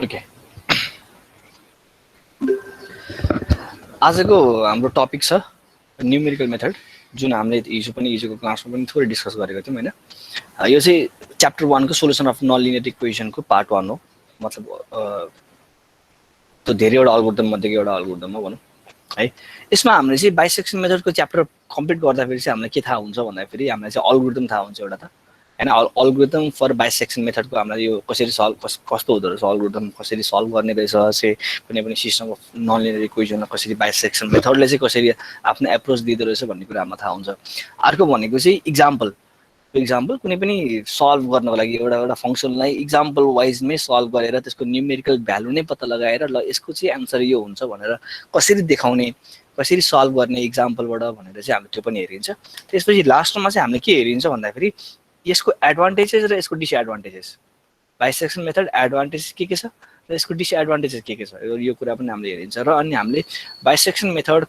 Okay, आजको हाम्रो topic छ न्युमेरिकल मेथड, जुन हामीले हिजोको क्लासमा पनि थोरै डिस्कस गरेको थियौँ होइन। यो चाहिँ च्याप्टर 1 को सोल्युसन अफ नन लिनियर इक्वेसनको पार्ट 1 हो। मतलब त्यो धेरैवटा अल्गोरिदम मध्येको एउटा अल्गोरिदम हो भनौँ है। यसमा हामीले चाहिँ बाइसेक्सन मेथडको च्याप्टर कम्प्लिट गर्दाखेरि चाहिँ हामीलाई के थाहा हुन्छ भन्दाखेरि हामीलाई चाहिँ अल्गोरिदम थाहा हुन्छ एउटा त हैन। अल्गोरिदम फर बाइसेक्सन मेथडको हामीलाई यो कसरी कस्तो हुँदो रहेछ, अल्गोरिदम कसरी सल्भ गर्ने रहेछ, चाहिँ कुनै पनि सिस्टम अफ नन लिनियर इक्वेसनमा कसरी बाइसेक्सन मेथडले चाहिँ कसरी आफ्नो एप्रोच दिँदो रहेछ भन्ने कुरा हामीलाई थाहा हुन्छ। अर्को भनेको चाहिँ इक्जाम्पल कुनै पनि सल्भ गर्नको लागि एउटा फङ्सनलाई इक्जाम्पल वाइजमै सल्भ गरेर त्यसको न्युमेरिकल भ्यालु नै पत्ता लगाएर ल यसको चाहिँ एन्सर यो हुन्छ भनेर कसरी देखाउने, कसरी सल्भ गर्ने इक्जाम्पलबाट भनेर चाहिँ हामीले त्यो पनि हेरिन्छ। त्यसपछि लास्टमा चाहिँ हामीले के हेरिन्छ भन्दाखेरि यसको एडभान्टेजेस र यसको डिसएडभान्टेजेस, बाइसेक्सन मेथड एडभान्टेजेस के छ र यसको डिसएडभान्टेजेस के छ, यो कुरा पनि हामीले हेरिन्छ। र अनि हामीले बाइसेक्सन मेथड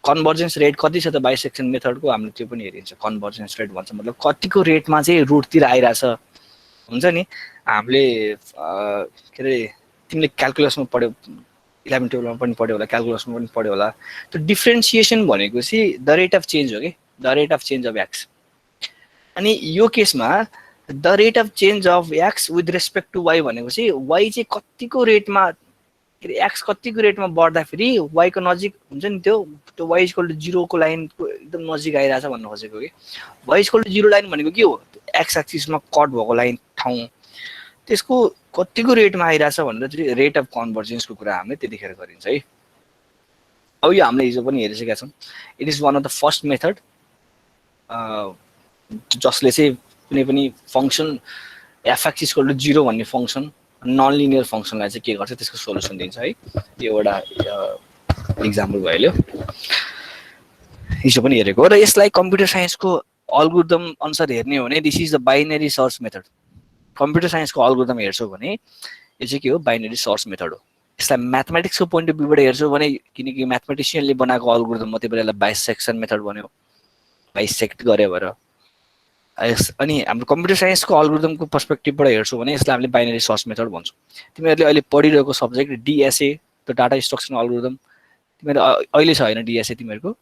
कन्भर्जेन्स रेट कति छ त बाइसेक्सन मेथडको हामीले त्यो पनि हेरिन्छ। कन्भर्जेन्स रेट भन्छ मतलब कतिको रेटमा चाहिँ रुटतिर आइरहेछ हुन्छ नि। हामीले के अरे तिमीले क्यालकुलसमा पढ्यौ, 11 12मा पनि पढ्यो होला, क्यालकुलसमा पनि पढ्यो होला। त्यो डिफ्रेन्सिएसन भनेको चाहिँ द रेट अफ चेन्ज हो कि, the rate of change of x. अनि यो केसमा the rate of change of x with respect to y भनेको चाहिँ वाइ चाहिँ कतिको रेटमा, के अरे एक्स कतिको रेटमा बढ्दाखेरि वाइको नजिक हुन्छ नि, त्यो वाइ इक्वल टु 0 को लाइनको एकदम नजिक आइरहेछ भन्नु खोजेको कि। वाइ इक्वल टु 0 लाइन भनेको के हो, एक्स एक्सिसमा कट भएको लाइन ठाउँ, त्यसको कतिको रेटमा आइरहेछ भनेर चाहिँ रेट अफ कन्भर्जेन्सको कुरा हामीले त्यतिखेर गरिन्छ है। अब यो हामीले हिजो पनि हेरिसकेका छौँ। It is one of the first method जसले चाहिँ कुनै पनि function f x equal to 0 भन्ने फङ्सन नन लिनियर फङ्सनलाई चाहिँ के गर्छ, त्यसको सोल्युसन दिन्छ है। यो एउटा इक्जाम्पल भयो हिजो पनि हेरेको। र यसलाई कम्प्युटर साइन्सको अल्गोरिदम अनुसार हेर्ने हो भने this is the binary search method. Computer साइन्सको अल्गोरिदम हेर्छौ भने यो चाहिँ के हो, बाइनरी सर्च मेथड हो। यसलाई म्याथमेटिक्सको पोइन्ट अफ भ्यूबाट हेर्छौ भने किनकि म्याथमेटिसियनले बनाएको अल्गोरिदम हो, त्यही भएर यसलाई बाइसेक्सन मेथड भन्यो, बाइसेक्ट गरे भएर। अनि हाम्रो कम्प्युटर साइन्सको अल्गोरिदमको पर्सपेक्टिभबाट हेर्छौँ भने यसलाई हामीले बाइनरी सर्च मेथड भन्छौँ। तिमीहरूले अहिले पढिरहेको सब्जेक्ट डिएसए, त्यो डाटा स्ट्रक्चर अल्गोरिदम, तिमीहरू अहिले छ होइन डिएसए तिमीहरूको?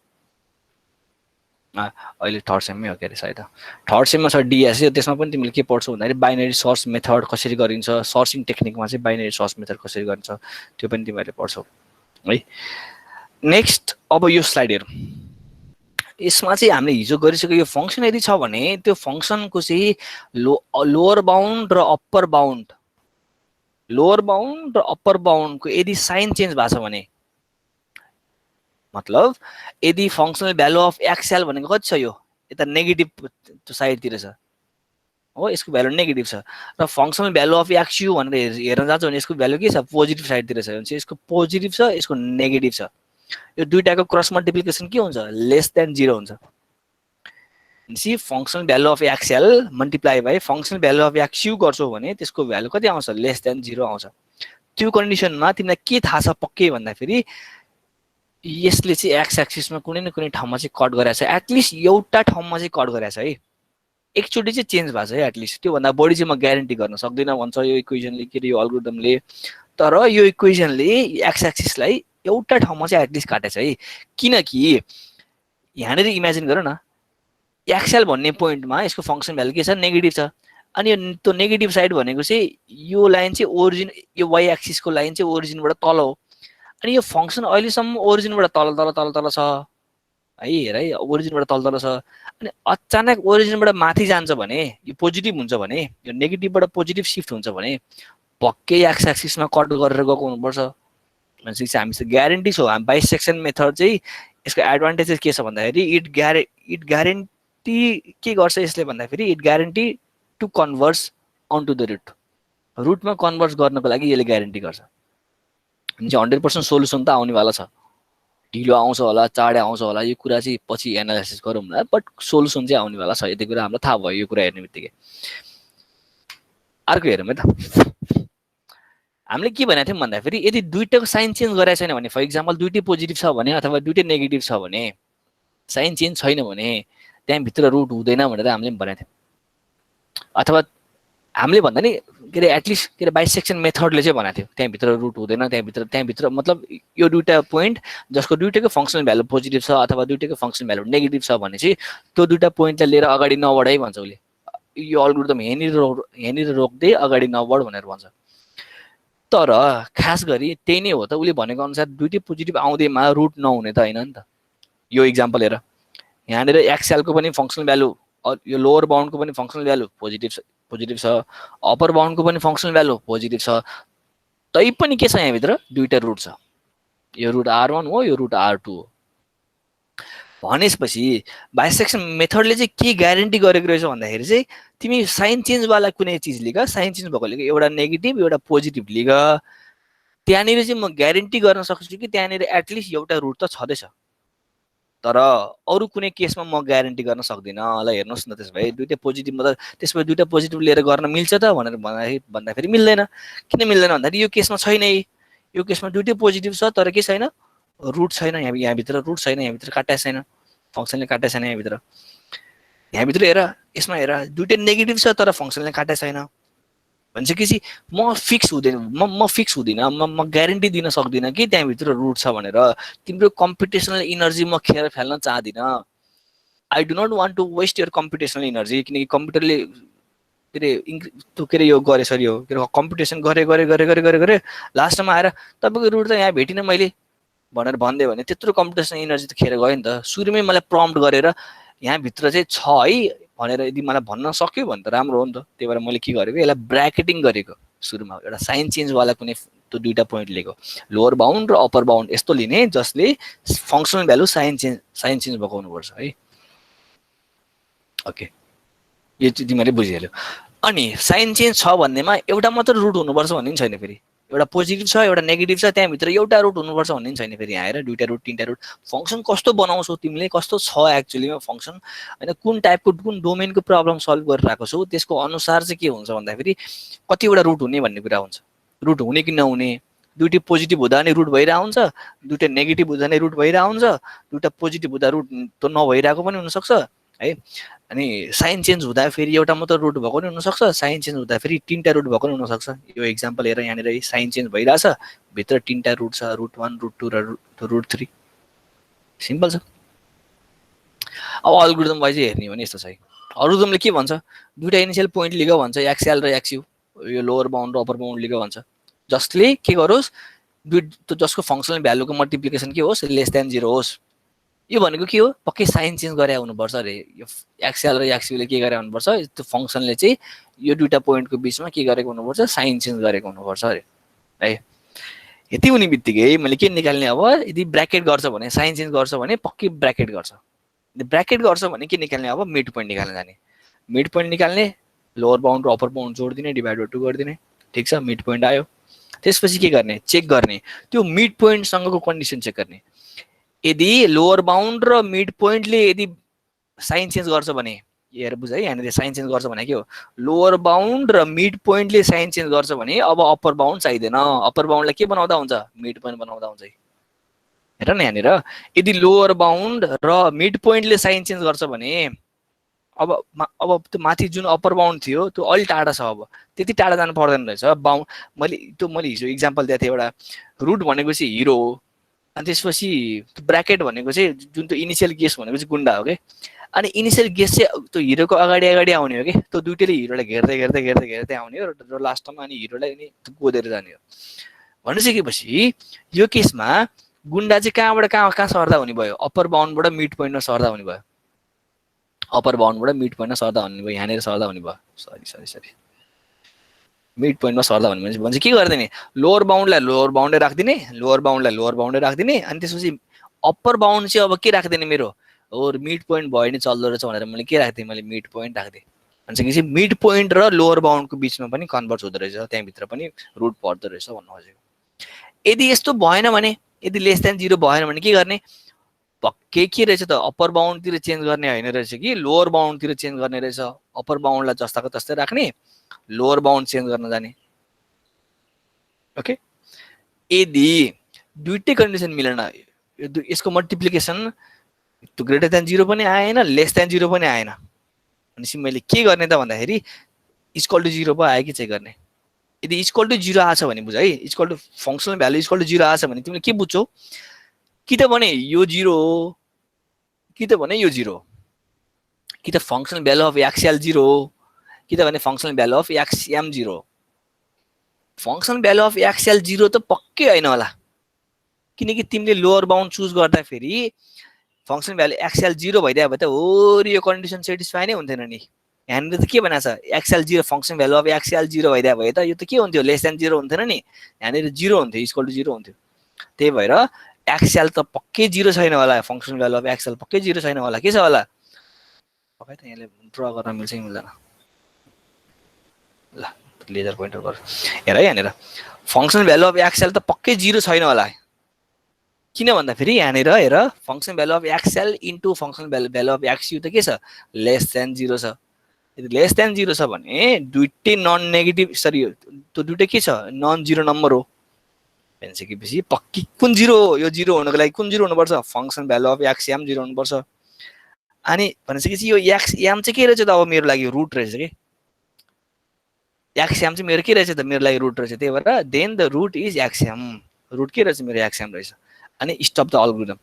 अहिले थर्ड सेममै हो के अरे सायद, थर्ड सेममा छ डिएसए। त्यसमा पनि तिमीले के पढ्छौ भन्दाखेरि बाइनरी सर्च मेथड कसरी गरिन्छ, सर्चिङ टेक्निकमा चाहिँ बाइनरी सर्च मेथड कसरी गरिन्छ त्यो पनि तिमीहरूले पढ्छौ है। नेक्स्ट अब यो स्लाइड हेरौँ। यसमा चाहिँ हामीले हिजो गरिसकेको यो फङ्सन यदि छ भने त्यो फङ्सनको चाहिँ लोअर बााउन्ड र अप्पर बााउन्ड, लोअर बााउन्ड र अप्पर बााउन्डको यदि साइन चेन्ज भएको छ भने, मतलब यदि फङ्सनल भ्यालु अफ एक्सएल भनेको कति छ, यो यता नेगेटिभ त्यो साइडतिर छ हो, यसको भ्यालु नेगेटिभ छ। र फङ्सनल भ्यालु अफ एक्सयु भनेर हेर्न जान्छ भने यसको भ्यालु के छ, पोजिटिभ साइडतिर छ। भने यसको पोजिटिभ छ, यसको नेगेटिभ छ। यो दुईटाको क्रस मल्टिप्लिकेसन के हुन्छ, लेस देन 0 हुन्छ। See functional value of X L multiply by functional value of X U गर्छौ भने त्यसको भ्यालु कति आउँछ, लेस देन 0 आउँछ। त्यो कन्डिसनमा तिमीलाई के थाहा छ पक्कै भन्दाखेरि यसले चाहिँ एक्स एक्सिसमा कुनै न कुनै ठाउँमा चाहिँ कट गरेछ, एटलिस्ट एउटा ठाउँमा चाहिँ कट गरेछ है, एकचोटि चाहिँ चेन्ज भएको छ है एटलिस्ट। त्योभन्दा बढी चाहिँ म ग्यारेन्टी गर्न सक्दिनँ भन्छ यो इक्वेसनले, के अरे यो अल्गोरिदमले। तर यो इक्वेसनले एक्स एक्सिसलाई एउटा ठाउँमा चाहिँ एटलिस्ट काटेछ है। किनकि यहाँनिर इमेजिन गर न, एक्सएल भन्ने पोइन्टमा यसको फङ्सन भ्यालु के छ, नेगेटिभ छ। अनि त्यो नेगेटिभ साइड भनेको चाहिँ यो लाइन चाहिँ ओरिजिन, यो वाइ एक्सिसको लाइन चाहिँ ओरिजिनबाट तल हो। अनि यो फङ्सन अहिलेसम्म ओरिजिनबाट तल तल तल तल छ है, हेर है, ओरिजिनबाट तल तल छ। अनि अचानक ओरिजिनबाट माथि जान्छ भने यो पोजिटिभ हुन्छ भने, यो नेगेटिभबाट पोजिटिभ सिफ्ट हुन्छ भने पक्कै एक्स एक्सिसमा कट गरेर गएको हुनुपर्छ। भनेपछि चाहिँ हामीसँग ग्यारेन्टी छ। हामी बाइसेक्सन मेथड चाहिँ यसको एडभान्टेजेस के छ भन्दाखेरि इट ग्यारेन्टी के गर्छ यसले भन्दाखेरि it guarantee to converge on to the रुटमा कन्भर्स गर्नको लागि यसले ग्यारेन्टी गर्छ। भने चाहिँ 100% सोल्युसन त आउनेवाला छ। ढिलो आउँछ होला, चाँडै आउँछ होला, यो कुरा चाहिँ पछि एनालाइसिस गरौँ न, बट सोल्युसन चाहिँ आउनेवाला छ। यति कुरा हामीलाई थाहा भयो यो कुरा हेर्ने बित्तिकै। अर्को हेरौँ है त, हामीले के भनेको थियौँ भन्दाखेरि यदि दुईटाको साइन चेन्ज गरेको छैन भने, फर इक्जाम्पल दुईटै पोजिटिभ छ भने अथवा दुईटै नेगेटिभ छ भने, साइन चेन्ज छैन भने त्यहाँभित्र रुट हुँदैन भनेर हामीले भनेको थियौँ। अथवा हामीले भन्दा नि के अरे एटलिस्ट के अरे बाइसेक्सन मेथडले चाहिँ भनेको थियो त्यहाँभित्र रुट हुँदैन, त्यहाँभित्र मतलब यो दुईटा पोइन्ट जसको दुईटैको फङ्सनल भ्यालु पोजिटिभ छ अथवा दुईटैको फङ्सनल भ्यालु नेगेटिभ छ भने चाहिँ त्यो दुईटा पोइन्टलाई लिएर अगाडि नबढाइ भन्छ उसले। यो अल्गोरिदम यहाँनिर रोक्दै अगाडि नबढ भनेर भन्छ। तर खास गरी त्यही नै हो त, उसले भनेको अनुसार दुईटै पोजिटिभ आउँदैमा रुट नहुने त होइन नि त। यो इक्जाम्पल हेर, यहाँनिर एक्सएलको पनि फङ्सनल भ्यालु, यो लोवर बाउन्डको पनि फङ्सनल भ्यालु पोजिटिभ छ, अप्पर बाउन्डको पनि फङ्सनल भ्यालु पोजिटिभ छ, तै पनि के छ यहाँभित्र दुईटा रुट छ। यो रुट R1 हो, यो रुट R2 हो। भनेपछि बाइसेक्सन मेथडले चाहिँ के ग्यारेन्टी गरेको रहेछ भन्दाखेरि चाहिँ तिमी साइन चेन्जवाला कुनै चिज लिग, साइन चेन्ज भएको लिग, एउटा नेगेटिभ एउटा पोजिटिभ लिग, त्यहाँनिर चाहिँ म ग्यारेन्टी गर्न सक्छु कि त्यहाँनिर एटलिस्ट एउटा रुट त छँदैछ। तर अरू कुनै केसमा म ग्यारेन्टी गर्न सक्दिनँ। ल हेर्नुहोस् न, त्यसो भए दुईटै पोजिटिभ मतलब त्यसो भए दुईटा पोजिटिभ लिएर गर्न मिल्छ त भनेर भन्दाखेरि मिल्दैन। किन मिल्दैन भन्दाखेरि यो केसमा छैन, यो केसमा दुईटै पोजिटिभ छ तर के छैन, रुट छैन। यहाँभित्र रुट छैन, यहाँभित्र काट्या छैन, फङ्सनले काट्या छैन। यहाँभित्र हेर, यसमा हेर दुईटै नेगेटिभ छ तर फङ्सनले काट्या छैन। भनेपछि म फिक्स हुँदिनँ, म ग्यारेन्टी दिन सक्दिनँ कि त्यहाँभित्र रुट छ भनेर। तिम्रो कम्पिटेसनल इनर्जी म खेर फाल्न चाहदिनँ। I do not want to waste your computational energy, किनकि कम्प्युटरले के अरे यो गरे सर, यो के अरे कम्पिटिसन गरे लास्टमा आएर तपाईँको रुट त यहाँ भेटिनँ मैले भनेर भनिदियो भने त्यत्रो कम्पिटिसन इनर्जी त खेर गयो नि त। सुरुमै मलाई प्रम्प्ट गरेर यहाँभित्र चाहिँ छ है भनेर यदि मलाई भन्न सक्यो भने त राम्रो हो नि त। त्यही भएर मैले के गरेको, यसलाई ब्राकेटिङ गरेको सुरुमा, एउटा साइन चेन्जवाला कुनै त्यो दुईटा पोइन्ट लिएको, लोवर बाउन्ड र अप्पर बाउन्ड यस्तो लिने जसले फङ्सनल भ्यालु साइन चेन्ज भएको हुनुपर्छ है। ओके, यो चाहिँ तिमीहरूले बुझिहाल्यो। अनि साइन चेन्ज छ भन्नेमा एउटा मात्र रुट हुनुपर्छ भन्ने पनि छैन फेरि। एउटा पोजिटिभ छ एउटा नेगेटिभ छ, त्यहाँभित्र एउटा रुट हुनुपर्छ भन्ने पनि छैन फेरि। यहाँ आएर दुईटा रुट तिनटा रुट, फङ्सन कस्तो बनाउँछौ तिमीले, कस्तो छ एक्चुअलीमा फङ्सन होइन, कुन टाइपको कुन डोमेनको प्रब्लम सल्भ गरिरहेको छौ त्यसको अनुसार चाहिँ के हुन्छ भन्दाखेरि कतिवटा रुट हुने भन्ने कुरा हुन्छ। रुट हुने कि नहुने, दुईटै पोजिटिभ हुँदा नि रुट भइरहेको हुन्छ, दुईटै नेगेटिभ हुँदा नि रुट भइरहेको हुन्छ, दुईटा पोजिटिभ हुँदा रुट त नभइरहेको पनि हुनसक्छ है। अनि साइन चेन्ज हुँदा फेरि एउटा मात्र रुट भएको नि हुनसक्छ, साइन चेन्ज हुँदा फेरि तिनटा रुट भएको नि हुनसक्छ। यो इक्जाम्पल हेर, यहाँनिर साइन चेन्ज भइरहेछ, भित्र तिनटा रुट छ, रुट 1 रुट 2 र रुट 3। सिम्पल छ। अब अल्गोरिदम वाइज हेर्ने भने यस्तो छ। अल्गोरिदमले के भन्छ, दुईटा इनिसियल पोइन्ट लिग भन्छ, एक्सएल र एक्सयू, यो लोवर बाउन्ड र अप्पर बाउन्ड लिग भन्छ, जसले के गरोस् जसको फङ्सनल भ्यालुको मल्टिप्लिकेसन के होस् लेस देन 0 होस्। यो भनेको के हो, पक्कै साइन चेन्ज गरे हुनुपर्छ अरे। यो एक्सएल र एक्सयूले के गरे हुनुपर्छ, त्यो फङ्सनले चाहिँ यो दुईटा पोइन्टको बिचमा के गरेको हुनुपर्छ, साइन चेन्ज गरेको हुनुपर्छ अरे है। यति हुने बित्तिकै मैले के निकाल्ने, अब यदि ब्र्याकेट गर्छ भने साइन चेन्ज गर्छ भने पक्कै ब्र्याकेट गर्छ, ब्र्याकेट गर्छ भने के निकाल्ने, अब मिड पोइन्ट निकाल्न जाने। मिड पोइन्ट निकाल्ने, लोवर बाउन्ड र अप्पर बाउन्ड जोडिदिने, डिभाइड बाइ 2 गरिदिने, ठिक छ, मिड पोइन्ट आयो। त्यसपछि के गर्ने, चेक गर्ने, त्यो मिड पोइन्टसँगको कन्डिसन चेक गर्ने। यदि लोवर बाउन्ड र मिड पोइन्टले यदि साइन चेन्ज गर्छ भने, हेर बुझ है, यहाँनिर साइन चेन्ज गर्छ भने के हो, लोवर बाउन्ड र मिड पोइन्टले साइन चेन्ज गर्छ भने अब अप्पर बाउन्ड चाहिँदैन, अप्पर बाउन्डलाई के बनाउँदा हुन्छ, मिड पोइन्ट बनाउँदा हुन्छ। हेर न यहाँनिर, यदि लोवर बाउन्ड र मिड पोइन्टले साइन चेन्ज गर्छ भने अब त्यो माथि जुन अप्पर बाउन्ड थियो त्यो अलि टाढा छ, अब त्यति टाढा जानु पर्दैन रहेछ। मैले हिजो इक्जाम्पल दिएको थिएँ, एउटा रुट भनेको चाहिँ हिरो हो, अनि त्यसपछि ब्र्याकेट भनेको चाहिँ जुन त्यो इनिसियल गेस भनेको चाहिँ गुन्डा हो कि। अनि इनिसियल गेस चाहिँ त्यो हिरोको अगाडि आउने हो कि, त्यो दुइटैले हिरोलाई घेर्दै आउने हो र लास्टमा अनि हिरोलाई नि गोदेर जाने हो। भनिसकेपछि यो केसमा गुन्डा चाहिँ कहाँबाट कहाँ सर्दा हुने भयो, अप्पर बाउन्डबाट मिड पोइन्टमा सर्दा हुने भयो, अप्पर बाउन्डबाट मिड पोइन्टमा सर्दा हुने भयो, यहाँनिर सर्दा हुने भयो, सरी मिड पोइन्टमा सर्दा हुने भने के गरिदिने, लोवर बाउन्डलाई लोवर बाउन्डै राखिदिने, लोवर बाउन्डलाई लोवर बाउन्डै राखिदिने, अनि त्यसपछि अप्पर बाउन्ड चाहिँ अब के राखिदिने मेरो, और मिड पोइन्ट भयो नि चल्दो रहेछ भनेर मैले के राखिदिएँ, मैले मिड पोइन्ट राखिदिएँ। भनेपछि मिड पोइन्ट र लोवर बाउन्डको बिचमा पनि कन्भर्ट हुँदो रहेछ, त्यहाँभित्र पनि रुट पर्दो रहेछ भन्नु खोजेको। यदि यस्तो भएन भने, यदि लेस देन 0 भएन भने के गर्ने, पक्कै के रहेछ त, अप्पर बाउन्डतिर चेन्ज गर्ने होइन रहेछ कि लोवर बाउन्डतिर चेन्ज गर्ने रहेछ। अप्पर बाउन्डलाई जस्ताको तस्तै राख्ने, लोवर बाउन्ड चेन्ज गर्न जाने। ओके, यदि दुईटै कन्डिसन मिलेन, यसको मल्टिप्लिकेसन त्यो ग्रेटर देन 0 पनि आएन, लेस देन 0 पनि आएन, भनेपछि मैले के गर्ने त भन्दाखेरि इक्वल टु 0 पो आयो कि चेक गर्ने। यदि इक्वल टु 0 आछ भने बुझ है, equal to functional value equal to 0 आछ भने तिमीले के बुझ्छौ कि त भने यो 0 हो कि त भने यो 0 हो, कि त फंक्सनल भ्यालु अफ एक्सएल 0 हो कि त भने फंक्सनल भ्यालु अफ एक्सएम 0 हो। फंक्सनल भ्यालु अफ एक्सएल 0 त पक्कै हैन होला, किनकि तिमीले लोअर बाउन्ड चुज गर्दा फेरि फंक्सनल भ्यालु एक्सएल 0 भइदियो भए त हो यो कन्डिसन सेटिस्फाई नै हुन्थेन नि। यहाँनिर त के भनेको छ XL 0 function value of XL 0 भइदियो भए त यो त के हुन्थ्यो लेस देन 0 हुन्थेन नि, यहाँनिर 0 हुन्थ्यो इक्वल टु 0 हुन्थ्यो। त्यही भएर एक्सएल त पक्कै 0 छैन होला, फंक्सन भ्यालु अफ एक्सएल पक्कै 0 छैन होला। के छ होला पक्कै त यहाँले ड्रा गर्न मिल्छ कि मिल्दैन ल लेजर पोइन्टर गर हेर है यहाँनिर फंक्सन भ्यालु अफ एक्सएल त पक्कै 0 छैन होला। किन भन्दा फेरि यहाँनिर हेर function value of X L into function value of X U त के छ लेस देन 0 छ। यदि लेस देन 0 छ भने दुईटै नन नेगेटिभ सरी त्यो दुईटै के छ नन 0 नम्बर हो भनिसकेपछि पक्की कुन 0 हो यो 0 हुनको लागि कुन 0 हुनुपर्छ फंक्सन भ्यालु अफ एक्सएम 0 हुनुपर्छ। अनि भनिसकेपछि यो एक्सएम चाहिँ के रहेछ त अब मेरो लागि रुट रहेछ के एक्सएम चाहिँ मेरो के रहेछ त मेरो लागि रुट रहेछ। त्यही भएर then the root is x m, root के रहेछ मेरो एक्सएम रहेछ। अनि स्टप द अल्गोरिदम।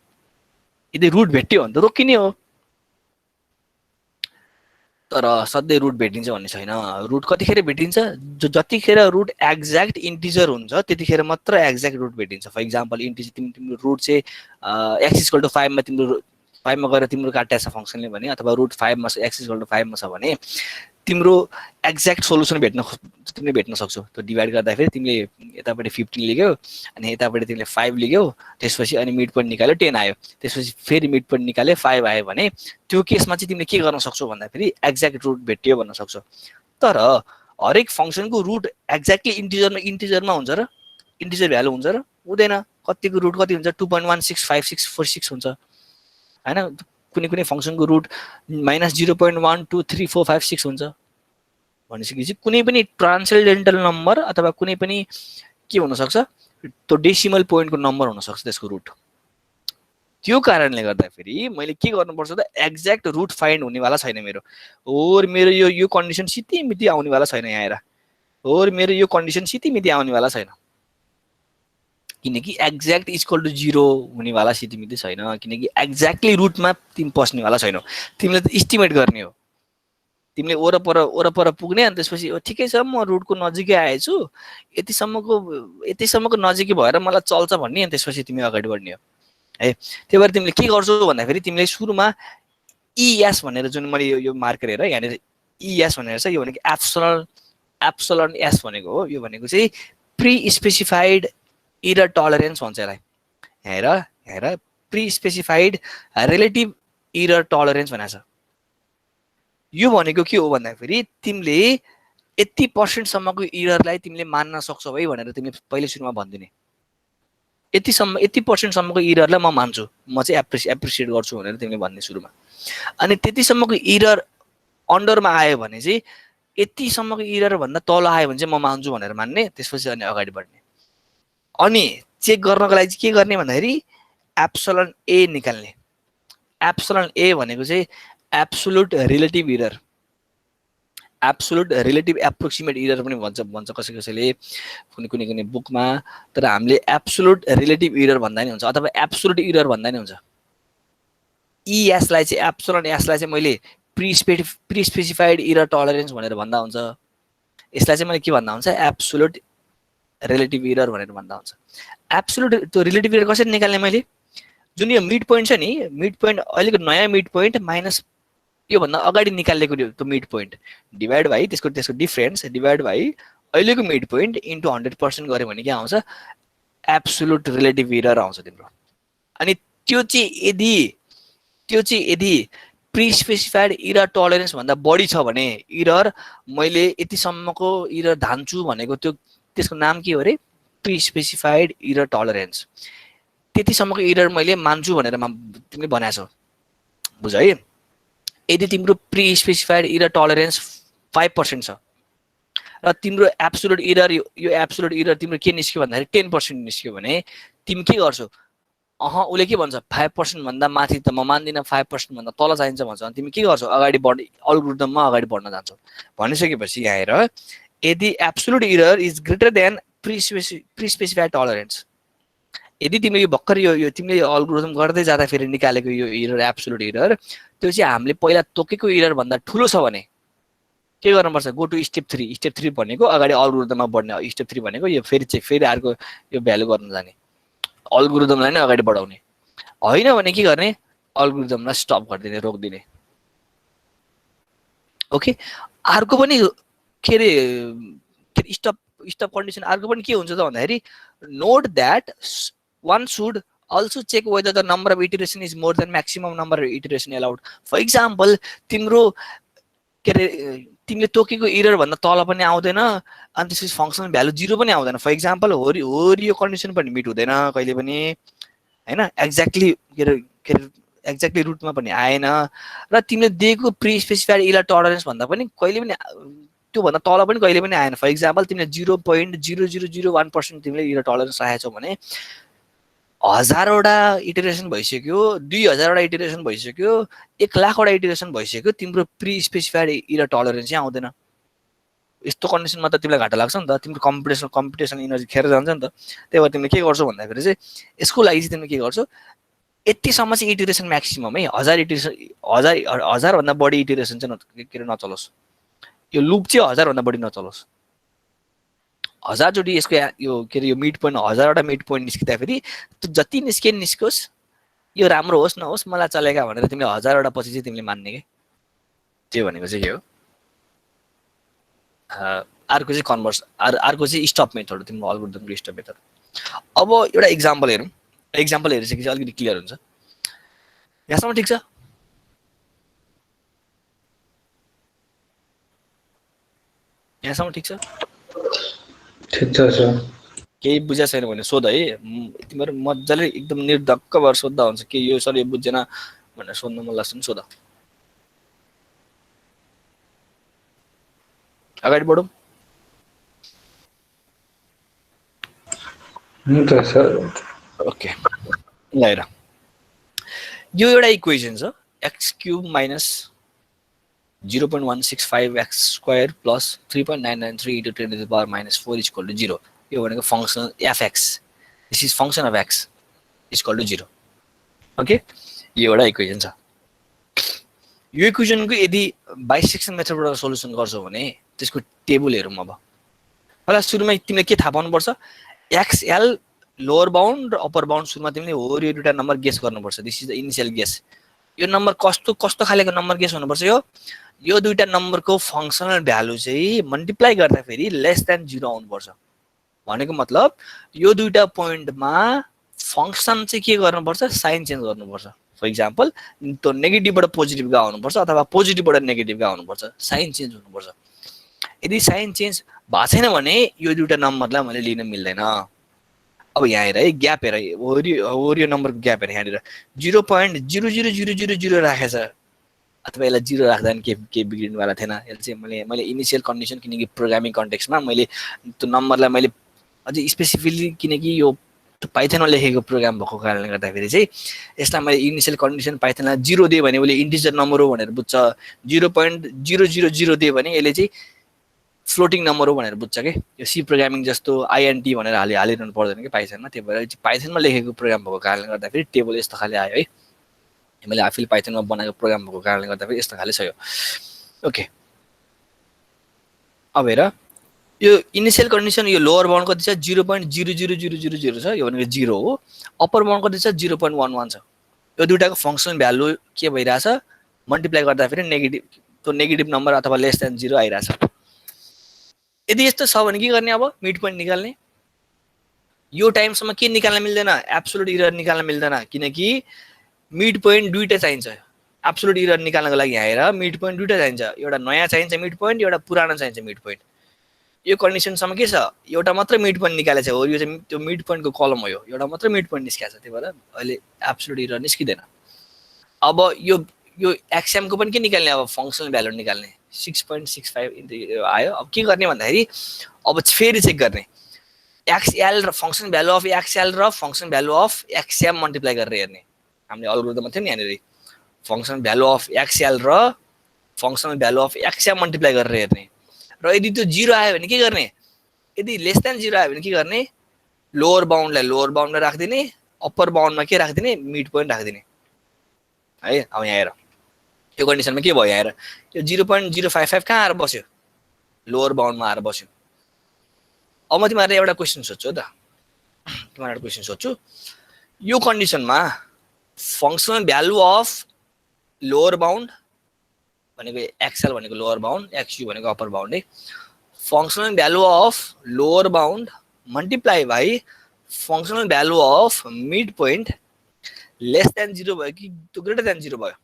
यदि रुट भेट्यो भने त रोकिने हो, तर सधैँ रुट भेटिन्छ भन्ने छैन। रुट कतिखेर भेटिन्छ जतिखेर रुट एक्ज्याक्ट इन्टिजर हुन्छ त्यतिखेर मात्र एक्ज्याक्ट रुट भेटिन्छ। फर इक्जाम्पल इन्टिजर तिम्रो रुट चाहिँ एक्स इक्वल टु 5 मा तिम्रो 5 मा गएर तिम्रो काट्या छ फंक्सनले भने अथवा रुट 5 मा एक्स इक्वल टु 5 मा छ भने तिम्रो एक्ज्याक्ट सोलुसन तिमीले भेट्न सक्छौ। त्यो डिभाइड गर्दाखेरि तिमीले यतापट्टि 15 लिग्यौ अनि यतापट्टि तिमीले 5 लिग्यौ, त्यसपछि अनि मिड पोइन्ट निकाल्यो 10 आयो, त्यसपछि फेरि मिड पोइन्ट निकाल्यो 5 आयो भने त्यो केसमा चाहिँ तिमीले के गर्न सक्छौ भन्दाखेरि एक्ज्याक्ट रुट भेट्यो भन्न सक्छौ। तर हरेक फंक्सनको रुट एक्ज्याक्टली इन्टिजरमा हुन्छ र इन्टिजर भ्यालु हुन्छ र हुँदैन। कतिको रुट कति हुन्छ 2.165646 हुन्छ हैन, कुनै कुनै फंक्सनको रुट -0.12345 हुन्छ। भनिसकेपछि कुनै पनि ट्रान्सेन्डेन्टल नम्बर अथवा कुनै पनि के हुन सक्छ त्यो डेसिमल पोइन्टको नम्बर हुन सक्छ त्यसको रुट। त्यो कारणले गर्दा फेरि मैले के गर्नुपर्छ त एक्ज्याक्ट रुट फाइन्ड हुनेवाला छैन मेरो, और मेरो यो कन्डिसन सितिमिति आउनेवाला छैन। यहाँ हेर और मेरो यो कन्डिसन सितिमिति आउनेवाला छैन, किनकि एक्ज्याक्ट इक्वल टु 0 हुनेवाला सितिमिति छैन, किनकि एक्ज्याक्टली रुटमा तिमी पस्नेवाला छैनौ। तिमीले त इस्टिमेट गर्ने हो, तिमीले वरपर पुग्ने अनि त्यसपछि ठिकै छ म रुटको नजिकै आएछु यतिसम्मको नजिकै भएर मलाई चल्छ भन्ने, अनि त्यसपछि तिमी अगाडि बढ्ने हो है। त्यही भएर तिमीले के गर्छौ भन्दाखेरि तिमीले सुरुमा इएस भनेर जुन मैले यो मार्कर हेर यहाँनिर इएस भनेर छ, यो भनेको एप्सिलन एस भनेको हो। यो भनेको चाहिँ प्री स्पेसिफाइड एरर टलरेन्स भन्छ यसलाई। हेर हेर pre specified relative error tolerance भनेको छ। यो भनेको के हो भन्दाखेरि तिमीले यति % एररलाई तिमीले मान्न सक्छौ है भनेर तिमीले पहिले सुरुमा भन्दिने, यति % एररलाई म मान्छु, म चाहिँ एप्रिसिएट गर्छु भनेर तिमीले भन्ने सुरुमा। अनि त्यतिसम्मको एरर अन्डरमा आयो भने चाहिँ यतिसम्मको एरर भन्दा तल आयो भने चाहिँ म मान्छु भनेर मान्ने, त्यसपछि अनि अगाडि बढ्ने। अनि चेक गर्नको लागि के गर्ने भन्दाखेरि एप्सिलन ए निकाल्ने। एप्सिलन ए भनेको चाहिँ absolute relative error, absolute relative approximate error पनि भन्छ कसैले कुनै बुकमा, तर हामीले एब्सोल्युट रिलेटिभ एरर भन्दा नि हुन्छ अथवा एब्सोल्युट एरर भन्दा नि हुन्छ। इएसलाई चाहिँ एप्सिलन एसलाई चाहिँ मैले प्री स्पेसिफाइड एरर टलरेन्स भनेर भन्दा हुन्छ, यसलाई चाहिँ मैले के भन्दा हुन्छ एब्सोल्युट रिलेटिभ एरर भनेर भन्दा हुन्छ। एब्सोल्युट त्यो रिलेटिभ एरर कसरी निकाल्ने मैले, जुन यो मिड पोइन्ट छ नि, मिड पोइन्ट अहिलेको नयाँ मिड पोइन्ट माइनस यो भन्दा अगाडि निकालेको त्यो मिड पोइन्ट डिभाइड बाइ त्यसको डिफरेन्स डिभाइड बाइ अहिलेको मिड पोइन्ट इन्टु 100% गऱ्यो भने के आउँछ एब्सोल्युट रिलेटिभ एरर आउँछ तिम्रो। अनि त्यो चाहिँ यदि प्री स्पेसिफाइड एरर टलरेन्स भन्दा बढी छ भने एरर मैले यतिसम्मको एरर धान्छु भनेको त्यो त्यसको नाम के हो अरे प्री स्पेसिफाइड एरर टलरेन्स। त्यतिसम्मको एरर मैले मान्छु भनेर तिमीले बनाएछौ बुझ है। यदि तिम्रो प्री स्पेसिफाइड एरर टलरेन्स 5% छ र तिम्रो एब्सोल्युट एरर यो एब्सोल्युट एरर तिम्रो के निस्क्यो भन्दाखेरि 10% निस्क्यो भने तिमी के गर्छौ उसले के भन्छ 5% भन्दा माथि त म मान्दिनँ, 5% भन्दा तल चाहिन्छ भन्छ। अनि तिमी के गर्छौ, अगाडि बढ्ने अल्गोरिदममा अगाडि बढ्न जान्छौ। भनिसकेपछि यहाँ हेर, यदि absolute error is greater than prespecified tolerance, यदि तिमीले भर्खर यो तिमीले अल्गोरिदम गर्दै जाँदा फेरि निकालेको यो इरर एब्सोल्युट इरर त्यो चाहिँ हामीले पहिला तोकेको इरर भन्दा ठुलो छ भने के गर्नुपर्छ, गो टु स्टेप 3। स्टेप 3 भनेको अगाडि अल्गोरिदममा बढ्ने, स्टेप 3 भनेको यो फेरि अर्को यो भ्यालु गर्न जाने, अल्गोरिदमलाई नै अगाडि बढाउने। होइन भने के गर्ने, अल्गोरिदमलाई स्टप गरिदिने, रोकिदिने। ओके, अर्को पनि के अरे स्टप कन्डिसन अर्को पनि के हुन्छ त भन्दाखेरि, note that one should also check whether the number of iteration is more than maximum number of iteration allowed. For example, तिम्रो के अरे तिमीले तोकेको इरर भन्दा तल पनि आउँदैन अनि त्यसपछि फङ्सनल भ्यालु 0 पनि आउँदैन। फर एक्जाम्पल यो कन्डिसन पनि मिट हुँदैन कहिले पनि, हैन, एक्ज्याक्टली रुटमा पनि आएन र तिमीले दिएको प्री स्पेसिफाइड इरर टलरेन्स भन्दा पनि कहिले पनि त्यो भन्दा तल पनि कहिले पनि आएन। फर एक्जाम्पल तिमीले 0.0001% तिमीले इरर टलरेन्स राखेछौ भने 1000 वटा इटरेसन भइसक्यो, 2000 वटा इटरेसन भइसक्यो, 1 लाख वटा इटरेसन भइसक्यो, तिम्रो प्री स्पेसिफाइड इरर टलरेन्स चाहिँ आउँदैन। यस्तो कन्डिसनमा त तिमीलाई घाटा लाग्छ नि त, तिम्रो कम्पिटिसन एनर्जी खेर जान्छ नि त। त्यही भएर तिमीले के गर्छौ भन्दाखेरि चाहिँ यसको लागि चाहिँ तिमीले के गर्छौ, यतिसम्म चाहिँ इटरेसन म्याक्सिमम है, 1000 इटरेसन, 1000 भन्दा बढी इटरेसन चाहिँ के नचलोस्, यो लुप चाहिँ 1000 भन्दा बढी नचलोस्। 1000 चोटि यसको यो के अरे यो मिड पोइन्ट 1000 वटा मिड पोइन्ट निस्किँदा फेरि जति निस्कोस् यो राम्रो होस् नहोस् मलाई चलेगा भनेर तिमीले 1000 वटा पछि चाहिँ तिमीले मान्ने के भनेको चाहिँ के हो। अर्को चाहिँ कन्भर्स, अर्को चाहिँ स्टप मेथड हो, तिम्रो अल्गोरिदमको स्टप मेथड। अब एउटा इक्जाम्पल हेरौँ, इक्जाम्पल हेरिसकेपछि अलिकति क्लियर हुन्छ। यहाँसम्म ठिक छ? यहाँसम्म ठिक छ? ठिक छ सर। केही बुझा छैन भने सोध है, तिमीहरू मजाले एकदम निर्धक्क भएर सोध्दा हुन्छ कि यो सर यो बुझेन भनेर सोध्न मन लाग्छ नि सोध। अगाडि बढौँ। हुन्छ सर। ओके, ल हेर, यो एउटा इक्वेसन छ, x cube minus 0.165 x square plus 3.993 into 10 to the power minus 4 is equal to 0। यो भनेको function fx, this is function of x is equal to 0। Okay, यो एउटा इक्वेसन छ। यो इक्वेसनको यदि बाइसेक्सन मेथडबाट सोलुसन गर्छौ भने त्यसको टेबल हेरौँ। अब पहिला सुरुमै तिमीले के थाहा पाउनुपर्छ, एक्सएल लोअर बाउन्ड र अप्पर बाउन्ड सुरुमा तिमीले हो यो दुईटा नम्बर गेस गर्नुपर्छ। This is the initial guess. यो नम्बर कस्तो खालेको नम्बर गेस हुनुपर्छ, यो दुईटा नम्बरको फंक्सनल भ्यालु चाहिँ मल्टिप्लाई गर्दा फेरि लेस देन 0 आउनुपर्छ। भनेको मतलब यो दुईटा पोइन्टमा फंक्सन चाहिँ के गर्नुपर्छ, साइन चेन्ज गर्नुपर्छ। फर एक्जाम्पल त्यो नेगेटिभबाट पोजिटिभमा आउनुपर्छ अथवा पोजिटिभबाट नेगेटिभमा आउनुपर्छ, साइन चेन्ज हुनुपर्छ। यदि साइन चेन्ज भएको छैन भने यो दुईटा नम्बरलाई मैले लिन मिल्दैन। अब यहाँ हेर है, ग्याप हेर, ओरियो नम्बरको ग्याप हेर, यहाँनिर 0.00000 राखेछ अथवा यसलाई 0 राख्दा पनि के बिग्रिनुवाला थिएन। यसले चाहिँ मैले इनिसियल कन्डिसन, किनकि प्रोग्रामिङ कन्टेक्स्टमा मैले त्यो नम्बरलाई मैले अझै स्पेसिफिकली, किनकि यो पाइथनमा लेखेको प्रोग्राम भएको कारणले गर्दाखेरि चाहिँ यसलाई मैले इनिसियल कन्डिसन पाइथनलाई 0 दिएँ भने उसले इन्टिजर नम्बर हो भनेर बुझ्छ, 0.000 दियो भने यसले चाहिँ फ्लोटिङ नम्बर हो भनेर बुझ्छ के। यो सी प्रोग्रामिङ जस्तो आइएनटी भनेर हालिरहनु पर्दैन कि पाइथनमा। त्यही भएर पाइथनमा लेखेको प्रोग्राम भएको कारणले गर्दाखेरि टेबल यस्तो खाले आयो है। मैले आफैले पाइथनमा बनाएको प्रोग्राम भएको कारणले गर्दाखेरि यस्तो खाले छ यो। ओके, अब हेर, यो इनिशियल कन्डिसन, यो लोअर बाउन्ड कति छ, 0.00000 छ, यो भनेको 0 हो। अप्पर बाउन्ड कति छ, 0.11 छ। यो दुईटाको फंक्सनल भ्यालु के भइरहेछ, मल्टिप्लाई गर्दा फेरि नेगेटिभ, त्यो नेगेटिभ नम्बर अथवा लेस देन 0 आइरहेछ। यदि यस्तो छ भने के गर्ने, अब मिड पोइन्ट निकाल्ने। यो टाइमसम्म के निकाल्न मिल्दैन, एब्सोल्युट इरर निकाल्न मिल्दैन, किनकि मिड पोइन्ट दुईटा चाहिन्छ। एब्सोल्युट इरर निकाल्नको लागि यहाँ हेर, मिड पोइन्ट दुईटा चाहिन्छ, एउटा नयाँ चाहिन्छ मिड पोइन्ट, एउटा पुरानो चाहिन्छ मिड पोइन्ट। यो कन्डिसनसम्म के छ, एउटा मात्र मिड पोइन्ट निकालेछ हो, यो चाहिँ त्यो मिड पोइन्टको कलम हो, यो एउटा मात्र मिड पोइन्ट निस्केछ। त्यही भएर अहिले एब्सोल्युट इरर निस्किँदैन। अब यो एक्सएमको पनि के निकाल्ने, अब फंक्सनल भ्यालु निकाल्ने, 6.65 आयो। अब के गर्ने भन्दाखेरि अब फेरि चेक गर्ने, एक्सएल र फंक्सन भ्यालु अफ एक्सएल र function value of X M multiply गरेर हेर्ने हामीले अल्गोरिदममा थियो नि यहाँनिर फंक्सन भ्यालु अफ एक्सएल र function value of X M multiply गरेर हेर्ने र यदि त्यो 0 आयो भने के गर्ने यदि लेस देन 0 आयो भने के गर्ने लोअर बाउन्डलाई लोअर बाउन्डमा राख्दिने अप्पर बाउन्डमा के राख्दिने मिड पोइन्ट राख्दिने है अब यहाँ हेर यो कन्डिसनमा के भयो यहाँ हेर यो 0.055 कहाँ आएर बस्यो लोअर बाउन्डमा आएर बस्यो अब म तिमीहरुलाई एउटा क्वेशन सोध्छु त तिमीहरुलाई एउटा क्वेशन सोध्छु यो कन्डिसनमा functional value of lower bound भनेको एक्सएल भनेको लोअर बाउन्ड एक्सयू भनेको अप्पर बाउन्ड है functional value of lower bound multiply by functional value of mid point less than 0 भयो कि त्यो ग्रेटर देन 0 भयो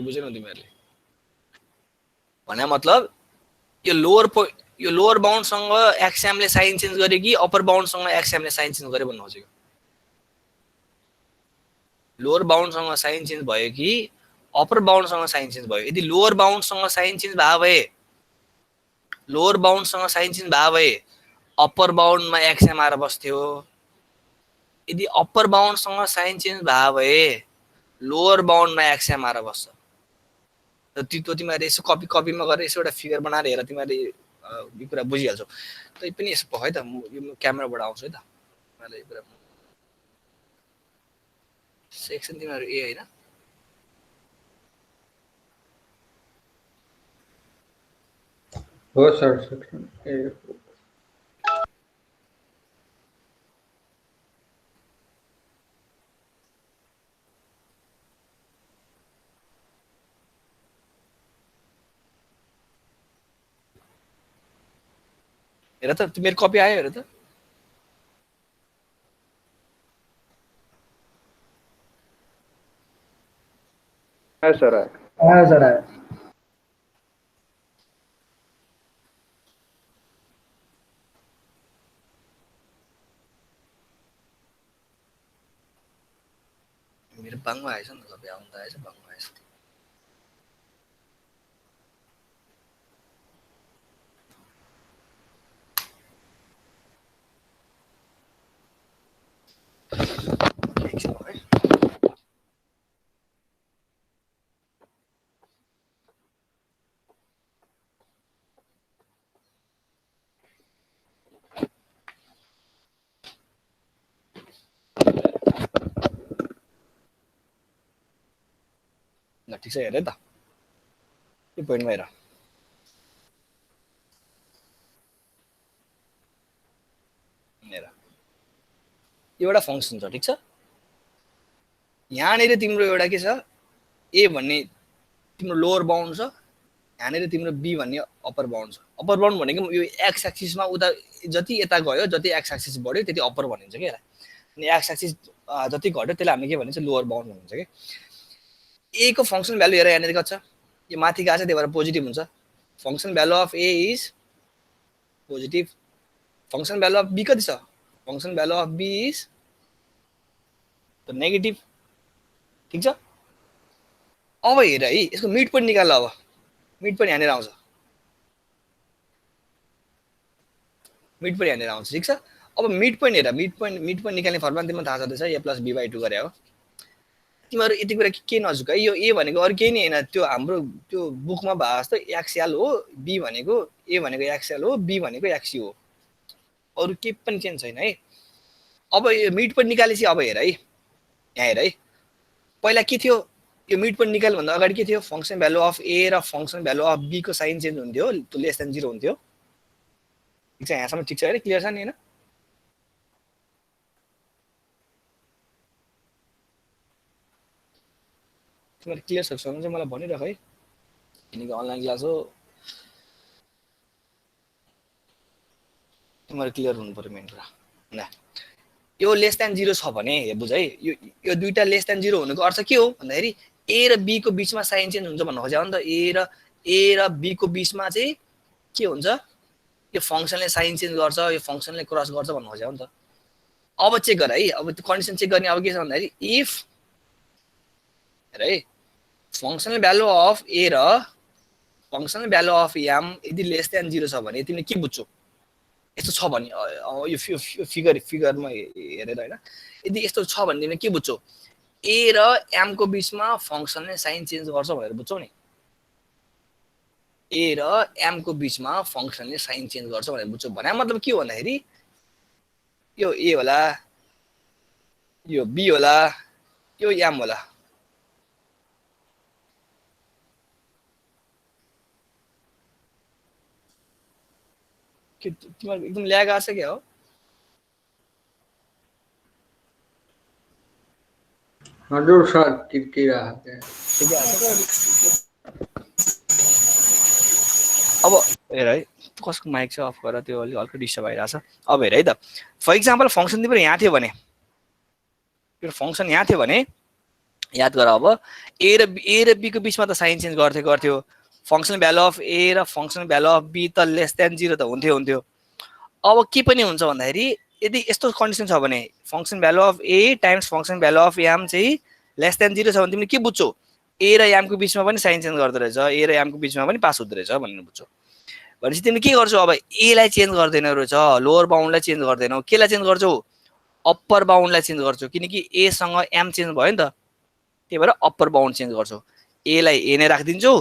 बुझेन तिमीहरुले भने मतलब यो लोअर बाउन्ड सँग एक्सएम ले साइन चेन्ज गरे कि अप्पर बाउन्ड सँग एक्सएम ले साइन चेन्ज गरे भन्नु खोजेको लोअर बाउन्ड सँग साइन चेन्ज भयो कि अप्पर बाउन्ड सँग साइन चेन्ज भयो यदि लोअर बाउन्ड सँग साइन चेन्ज भयो भए लोअर बाउन्ड सँग साइन चेन्ज भयो भए अप्पर बाउन्ड मा एक्सएम आएर बस्थ्यो यदि अप्पर बाउन्ड सँग साइन चेन्ज भयो भए लोअर बाउन्ड मा एक्सएम आएर बस्छ र त्यो तिमीहरुले यसो कपीमा गरेर यसो एउटा फिगर बनाएर हेर तिमीहरुले यो कुरा बुझिहाल्छौ तै पनि यसो भयो त म यो क्यामेराबाट आउँछु है त तिमीहरुले यो कुरा सेक्सन तिमीहरु ए हैन हो सर सेक्सन ए हेर त मेरो कपी आयो हेर त आयो सर मेरो बाङमा आएछ नि कपी आउन त आएछ बाङमा आएछ ल ठीक छ हेर त यो पोइन्टमा हेर हेर यो एउटा फंक्सन छ ठीक छ यहाँनिर तिम्रो एउटा के छ ए भन्ने तिम्रो लोअर बाउन्ड छ यहाँनिर तिम्रो बी भन्ने अप्पर बाउन्ड छ अप्पर बाउन्ड भनेको यो एक्स एक्सिसमा उता जति यता गयो जति एक्स एक्सिस बढ्यो त्यति अप्पर भनिन्छ के अनि एक्स एक्सिस जति घट्यो त्यसलाई हामीले के भनिन्छ लोअर बाउन्ड भनिन्छ के ए को फंक्सन भ्यालु हेर यहाँनिर कति छ यो माथि गएको छ त्यही भएर पोजिटिभ हुन्छ function value of a is positive function value of b कति छ function value of b is negative ठीक छ अब हेर है यसको मिड पोइन्ट निकाल अब मिड पोइन्ट यहाँनिर आउँछ मिड पोइन्ट यहाँनिर आउँछ ठीक छ अब मिड पोइन्ट हेर मिड पोइन्ट निकाल्ने फर्मुला तिमीलाई थाहा छँदैछ ए प्लस बी बाई 2 गरे हो तिमीहरु यति कुरा के नझुक है यो ए भनेको अरु केही नै हैन त्यो हाम्रो त्यो बुकमा भए जस्तो एक्सएल हो बी भनेको ए भनेको एक्सएल हो बी भनेको एक्सयू हो अरु के पनि चेन्ज छैन है अब यो मिड पोइन्ट निकालेपछि अब हेर है यहाँ हेर है पहिला के थियो यो मिड पोइन्ट निकाल्नु भन्दा अगाडि के थियो फंक्सन भ्यालु अफ ए र फंक्सन भ्यालु अफ बी को साइन चेन्ज हुन्थ्यो त्यो लेस देन 0 हुन्थ्यो ठीक छ यहाँसम्म ठीक छ हैन क्लियर छ नि हैन तिमीहरु क्लियर छ भने चाहिँ मलाई भनिराख है किनकि अनलाइन क्लास हो तिमीहरु क्लियर हुनु पर्यो मेन कुरा ल यो लेस देन 0 छ भने हे बुझ है यो दुईटा लेस देन 0 हुनुको अर्थ के हो भन्दाखेरि ए र बी को बीचमा साइन चेन्ज हुन्छ भन्नु खोजे हो नि त ए र बी को बीचमा चाहिँ के हुन्छ यो फंक्सनले साइन चेन्ज गर्छ, यो फंक्सनले क्रस गर्छ भन्नु खोजेको नि त। अब चेक गर है, अब त्यो कन्डिसन चेक गर्ने अब के छ भन्दाखेरि इफ है फंक्सनल भ्यालु अफ ए र फंक्सनल भ्यालु अफ एम यदि लेस देन 0 छ भने तिमीले के बुझ्छौ? यस्तो छ भने यो फिगरमा हेरेर हैन, यदि यस्तो छ भने तिमीले के बुझ्छौ? ए र एम को बीचमा फंक्सनले साइन चेन्ज गर्छ भनेर बुझ्छौ नि। ए र एम को बीचमा फंक्सनले साइन चेन्ज गर्छ भनेर बुझ्छौ। भने मतलब के हो भन्दाखेरि यो ए होला, यो बी होला, यो एम होला। के तिमीहरु एकदम ल्याग आछ क्या हो? हजुर सर ठिकै आएको छ। ठिकै आछ। अब हेर है कसको माइक चाहिँ अफ गर, त्यो अलि हल्का डिस्टर्ब आइरहेछ। अब हेर है त, फर एक्जाम्पल फंक्सन तिम्रो यहाँ थियो भने, यो फंक्सन यहाँ थियो भने याद गर अब ए र बी को बीचमा त साइन चेन्ज गर्थ्यो। फंक्सन भ्यालु अफ ए र फंक्सन भ्यालु अफ बी त लेस देन 0 त हुन्थ्यो। अब के पनि हुन्छ भन्दाखेरि यदि यस्तो कन्डिसन छ भने function value of a times function value of m चाहिँ लेस देन 0 छ भने तिमीले के बुझ्छौ? ए र एम को बीचमा पनि साइन चेन्ज गर्दो रहेछ, ए र एम को बीचमा पनि पास हुँदो रहेछ भनेर बुझ्छौ। भनेपछि तिमीले के गर्छौ? अब ए लाई चेन्ज गर्दैनौ रहेछ, लोअर बाउन्डलाई चेन्ज गर्दैनौ, केलाई चेन्ज गर्छौ? अप्पर बाउन्डलाई चेन्ज गर्छौ, किनकि ए सँग एम चेन्ज भयो नि त, त्यही भएर अप्पर बाउन्ड चेन्ज गर्छौ। ए लाई ए नै राखिदिन्छौ,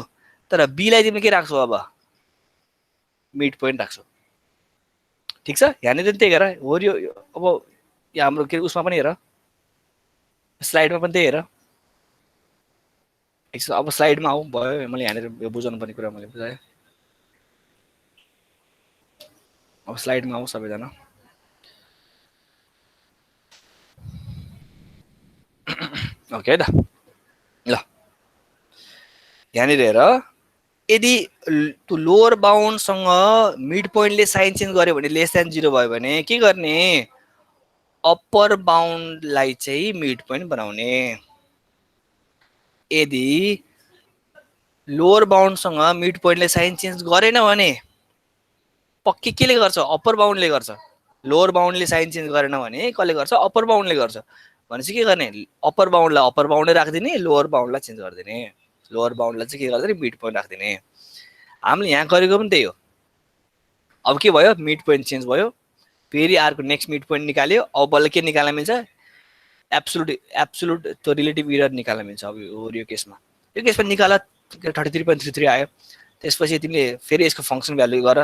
तर बी लाई तिमीले के राख्छौ? अब मिड पोइन्ट राख्छौ। ठीक छ, यहाँनिर त्यही हेर हो यो। अब यहाँ हाम्रो के उसमा पनि हेर, स्लाइडमा पनि त्यही हेर। ठिक छ, अब स्लाइडमा आऊ। भयो मैले यहाँनिर यो बुझाउनु पर्ने कुरा मैले बुझाएँ। अब स्लाइडमा आऊ सबैजना। ओके है त, ल यहाँनिर हेर, यदि त्यो लोअर बाउन्डसँग मिड पोइन्टले साइन चेन्ज गर्यो भने लेस देन 0 भयो भने के गर्ने? अप्पर बाउन्डलाई चाहिँ मिड पोइन्ट बनाउने। यदि लोअर बाउन्डसँग मिड पोइन्टले साइन चेन्ज गरेन भने पक्कै केले गर्छ? अप्पर बाउन्डले गर्छ। लोअर बाउन्डले साइन चेन्ज गरेन भने कसले गर्छ? अप्पर बाउन्डले गर्छ। भनेपछि के गर्ने? अप्पर बाउन्डलाई अप्पर बाउन्डै राखिदिने, लोअर बाउन्डलाई चेन्ज गरिदिने। लोअर बाउन्डलाई चाहिँ के गर्दिने? मिड पोइन्ट राखिदिने। हामीले यहाँ गरेको पनि त्यही हो। अब के भयो? मिड पोइन्ट चेन्ज भयो, फेरि अर्को नेक्स्ट मिड पोइन्ट निकाल्यो। अब बल्ल के निकाल्न मिल्छ? एब्सोल्युट त्यो रिलेटिभ एरर निकाल्न मिल्छ। अब यो केसमा निकाल 33.33 आयो। त्यसपछि तिमीले फेरि यसको फंक्सन भ्यालु गर,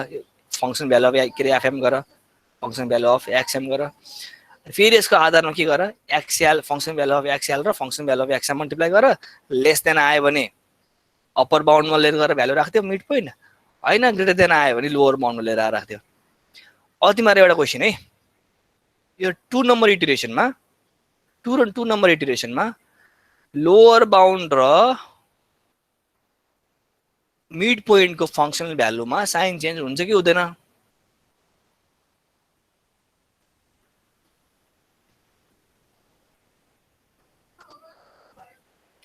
फंक्सन भ्यालु अफ के रे एफएम गर, फंक्सन भ्यालु अफ एक्सएम गर, फेरि यसको आधारमा के गर? X L function value of X L र function value of X M multiply गर। लेस देन आयो भने अप्पर बाउन्डमा लिएर गएर भ्यालु राख्थ्यो मिड पोइन्ट, हैन ग्रेटर देन आयो भने लोअर बाउन्डमा लिएर राख्थ्यो। अब तिमीहरु एउटा क्वेशन है, यो 2 नम्बर इटरेसनमा 2 नम्बर इटरेसनमा लोअर बाउन्ड र मिड पोइन्ट को फंक्शनल भ्यालुमा साइन चेन्ज हुन्छ कि हुँदैन?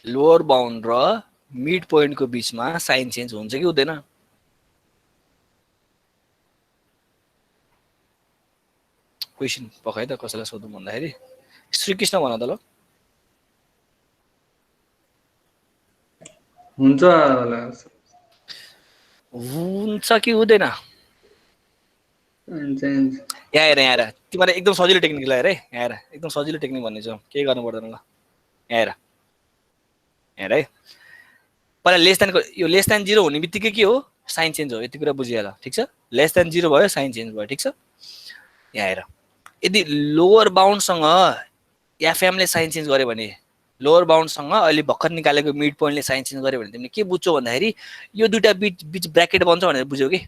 लोअर बाउन्ड र मिड पोइन्ट को बीचमा साइन चेन्ज हुन्छ कि हुँदैन? क्वेशन पकाइ त कसैलाई सोधौँ भन्दाखेरि श्रीकृष्ण भन त ल। हुन्छ कि हुँदैन? यहाँ हेर तिमीलाई एकदम सजिलो टेक्निक ल हेर है, यहाँ हेर एकदम सजिलो टेक्निक भन्ने छ, केही गर्नु पर्दैन ल। यहाँ हेर है, पहिला लेस देन, यो लेस देन 0 हुने बित्तिकै के हो? साइन चेन्ज हो। यति कुरा बुझिहाल। ठीक छ, लेस देन 0 भयो, साइन चेन्ज भयो। ठीक छ, यहाँ हेर, यदि लोअर बाउन्डसँग एफएमले साइन चेन्ज गर्यो भने, लोअर बाउन्डसँग अहिले भर्खर निकालेको मिड पोइन्टले साइन चेन्ज गर्यो भने तिमीले के बुझ्छौ भन्दाखेरि यो दुईटा बीच ब्र्याकेट बन्छ भनेर बुझ्यौ कि?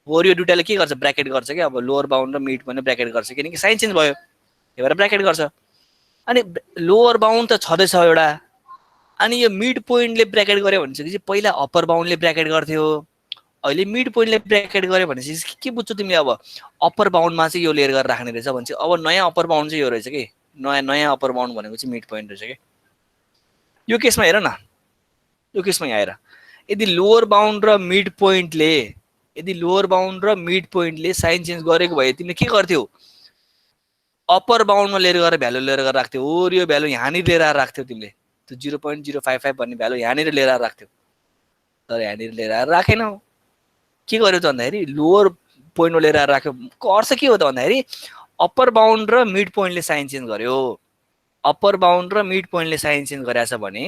हो, यो दुईटाले के गर्छ? ब्र्याकेट गर्छ कि? अब लोअर बाउन्ड र मिड पोइन्ट ब्र्याकेट गर्छ, किनकि साइन चेन्ज भयो, त्यही भएर ब्र्याकेट गर्छ। अनि लोअर बाउन्ड त छँदैछ एउटा, अनि यो मिड पोइन्टले ब्र्याकेट गर्यो भनेपछि पहिला अप्पर बाउन्डले ब्र्याकेट गर्थ्यो, अहिले मिड पोइन्टले ब्र्याकेट गर्यो भनेपछि के बुझ्छौ तिमीले? अब अप्पर बाउन्डमा चाहिँ यो लिएर गरेर राख्ने रहेछ भनेपछि अब नयाँ अप्पर बाउन्ड चाहिँ यो रहेछ कि? नयाँ अप्पर बाउन्ड भनेको चाहिँ मिड पोइन्ट रहेछ कि? यो केसमा हेर न, यो केसमा यहाँ हेर, यदि लोअर बाउन्ड र मिड पोइन्टले यदि लोअर बाउन्ड र मिड पोइन्टले साइन चेन्ज गरेको भए तिमीले के गर्थ्यौ अप्पर बाउन्डमा लिएर गएर भ्यालु लिएर गएर राख्थ्यौ और यो भ्यालु यहाँनिर लिएर आएर राख्थ्यौ तिमीले त्यो 0.055 भन्ने भ्यालु यहाँनिर लिएर आएर राख्थ्यौ तर यहाँनिर लिएर आएर राखेनौ के गर्यो त भन्दाखेरि लोअर पोइन्टमा लिएर आएर राख्यो अर्थ के हो त भन्दाखेरि अप्पर बाउन्ड र मिड पोइन्टले साइन चेन्ज गर्यो अप्पर बाउन्ड र मिड पोइन्टले साइन चेन्ज गरेछ भने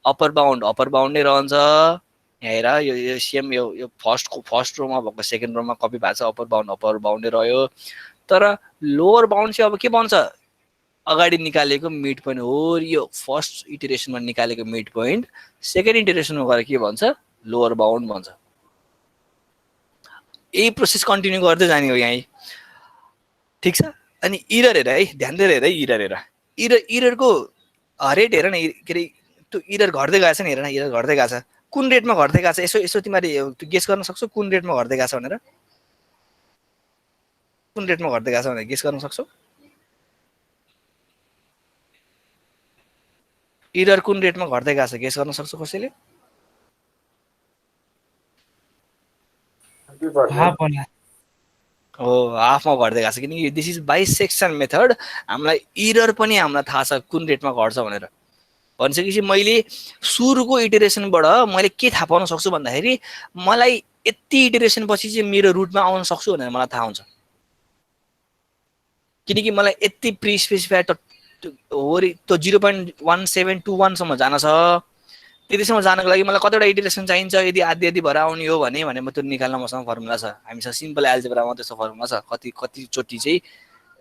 अप्पर बाउन्ड नै रहन्छ यहाँ हेर यो सेम यो फर्स्ट रोमा भएको सेकेन्ड रोमा कपी भएको छ अप्पर बाउन्ड नै रह्यो तर लोअर बाउन्ड चाहिँ अब के बन्छ अगाडि निकालेको मिड पोइन्ट हो यो फर्स्ट इटरेसनमा निकालेको मिड पोइन्ट सेकेन्ड इटरेसनमा गएर के भन्छ लोअर बाउन्ड भन्छ यही प्रोसेस कन्टिन्यू गर्दै जाने हो यहाँ ठीक छ अनि इरर हेर है ध्यान दिएर हेर है इररको रेट हेर न के अरे त्यो इरर घट्दै गएको छ नि हेर न इरर घट्दै गएको छ कुन रेटमा घट्दै गएको छ यसो तिमीले गेस गर्न सक्छौ कुन रेटमा घट्दै गएको छ भनेर कुन रेटमा घट्दै गएको छ भनेर गेस गर्न सक्छौ इरर कुन रेटमा घट्दै गएको छ गेस गर्न सक्छौ कसैले हो हाफमा घट्दै गएको छ किनकि दिस इज बाइसेक्सन मेथड हामीलाई इरर पनि हामीलाई थाहा छ कुन रेटमा घट्छ भनेर भनिसकेपछि मैले सुरुको इटरेसनबाट मैले के थाहा पाउन सक्छु भन्दाखेरि मलाई यति इटरेसन पछि चाहिँ मेरो रुटमा आउन सक्छु भनेर मलाई थाहा हुन्छ किनकि मलाई यति प्री स्पेसिफाइड त्यो 0.1721 सम्म जान छ त्यतिसम्म जानको लागि मलाई कतिवटा इटरेसन चाहिन्छ यदि आधी भएर आउने हो भने म त्यो निकाल्न मसँग फर्मुला छ हामीसँग सिम्पल एल्जेब्रामा त्यस्तो फर्मुला छ कति चोटि चाहिँ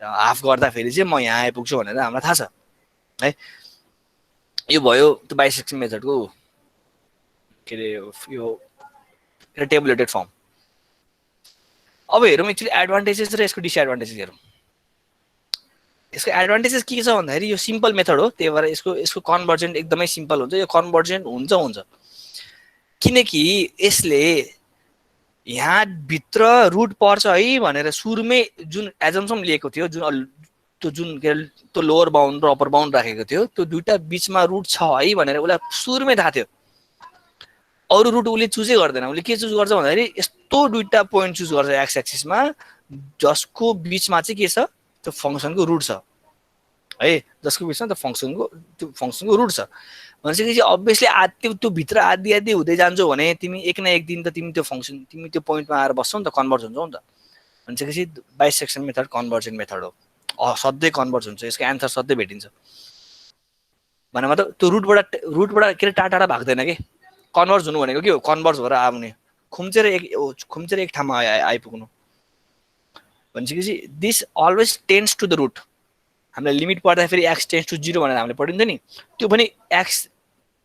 हाफ गर्दाखेरि चाहिँ म यहाँ आइपुग्छु भनेर हामीलाई थाहा छ है यो भयो त्यो बाइसेक्सन मेथडको के अरे यो टेबुलेटेड फर्म अब हेरौँ एक्चुअली एडभान्टेजेस र यसको डिसएडभान्टेजेस हेरौँ यसको एडभान्टेजेस के छ भन्दाखेरि यो सिम्पल मेथड हो त्यही भएर यसको कन्भर्जेन्ट एकदमै सिम्पल हुन्छ यो कन्भर्जेन्ट हुन्छ किनकि यसले यहाँ भित्र रुट पर्छ है भनेर सुरुमै जुन एजम्सन लिएको थियो त्यो लोअर बाउन्ड र अप्पर बाउन्ड राखेको थियो त्यो दुईटा बीचमा रुट छ है भनेर उसलाई सुरुमै थाहा थियो अरू रुट उसले चुजै गर्दैन उसले के चुज गर्छ भन्दाखेरि यस्तो दुईटा पोइन्ट चुज गर्छ एक्स एक्सिसमा जसको बीचमा चाहिँ के छ त्यो फङ्सनको रुट छ है जसको बिचमा त्यो फङ्सनको रुट छ भनेपछि अभियसली त्यो भित्र आधी हुँदै जान्छौ भने तिमी एक न एक दिन त तिमी त्यो पोइन्टमा आएर बस्छौ नि त कन्भर्ज हुन्छौ नि त भनेपछि बाइसेक्सन मेथड कन्भर्जेन्ट मेथड हो सधैँ कन्भर्ज हुन्छ यसको एन्सर सधैँ भेटिन्छ भनेमा त त्यो रुटबाट के अरे टाढा भाग्दैन कि कन्भर्ज हुनु भनेको के हो कन्भर्ज भएर आउने खुम्चेर एक ठाउँमा आइपुग्नु भनेपछि this always tends to the root हामीलाई लिमिट पर्दाखेरि एक्स टेन्स टु 0 भनेर हामीले पढिन्छ नि त्यो पनि एक्स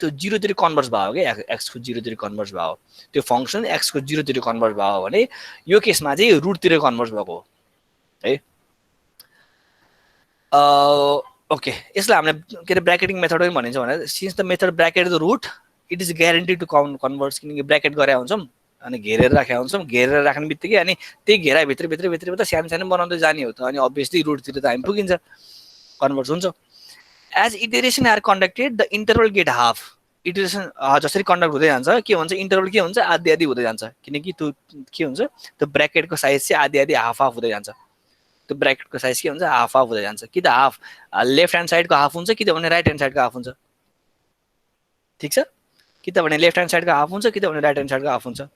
त्यो 0 तिर कन्भर्ज भयो कि एक्स को 0 तिर कन्भर्ज भयो त्यो फङ्सन एक्स को 0 तिर कन्भर्ज भयो भने यो केसमा चाहिँ रुट तिर कन्भर्ज भएको हो है ओके यसलाई हामीले के अरे ब्र्याकेटिङ मेथड पनि भनिन्छ भने since the method bracket the root it is guarantee to converge किनकि ब्र्याकेट गरे हुन्छौँ अनि घेरेर राखेका हुन्छौँ घेरेर राख्ने बित्तिकै अनि त्यही घेराभित्र सानो बनाउँदै जाने हो त अनि अभियसली रुटतिर त हामी पुगिन्छ कन्भर्ज हुन्छ as iteration are conducted the interval get half iteration जसरी कन्डक्ट हुँदै जान्छ के हुन्छ इन्टरभल के हुन्छ आधी हुँदै जान्छ किनकि त्यो के हुन्छ त्यो ब्र्याकेटको साइज चाहिँ आधी हाफ हुँदै जान्छ त्यो ब्र्याकेटको साइज के हुन्छ हाफ हुँदै जान्छ कि त हाफ लेफ्ट ह्यान्ड साइडको हाफ हुन्छ कि त भने राइट ह्यान्ड साइडको हाफ हुन्छ ठिक छ कि त भने लेफ्ट ह्यान्ड साइडको हाफ हुन्छ कि त भने राइट ह्यान्ड साइडको हाफ हुन्छ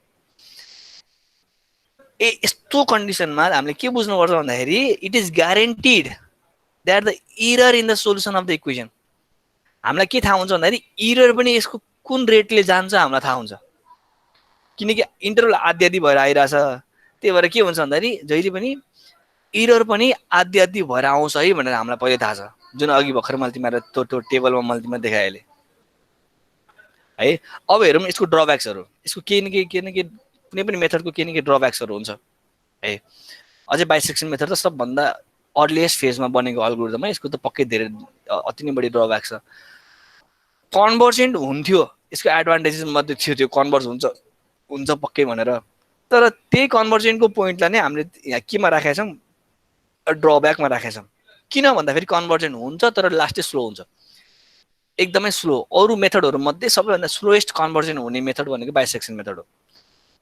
यस्तो कन्डिसनमा हामीले के बुझ्नुपर्छ भन्दाखेरि it is guaranteed that the error in the solution of the equation हामीलाई के थाहा हुन्छ भन्दाखेरि इरर पनि यसको कुन रेटले जान्छ हामीलाई थाहा हुन्छ किनकि इन्टरभल आधी भएर आइरहेछ त्यही भएर के हुन्छ भन्दाखेरि जहिले पनि इरर पनि आधी भएर आउँछ है भनेर हामीलाई पहिले थाहा छ जुन अघि भर्खर मैले तिमीलाई त्यो टेबलमा मैले तिमीलाई देखाइहालेँ है अब हेरौँ यसको ड्रब्याक्सहरू यसको केही न केही कुनै पनि मेथडको केही न केही ड्रब्याक्सहरू हुन्छ है अझै बाइसेक्सन मेथड त सबभन्दा अर्लिएस्ट फेजमा बनेको अल्गोरिदम है यसको त पक्कै धेरै अति नै बढी ड्रब्याक छ कन्भर्जेन्ट हुन्थ्यो यसको एडभान्टेजेस मध्ये थियो त्यो कन्भर्ज हुन्छ पक्कै भनेर तर त्यही कन्भर्जेन्टको पोइन्टलाई नै हामीले यहाँ केमा राखेका छौँ ड्रब्याकमा राखेका छौँ किन भन्दाखेरि कन्भर्जेन्ट हुन्छ तर लास्टै स्लो हुन्छ एकदमै स्लो अरू मेथडहरू मध्ये सबैभन्दा स्लोएस्ट कन्भर्जन हुने मेथड भनेको बाइसेक्सन मेथड हो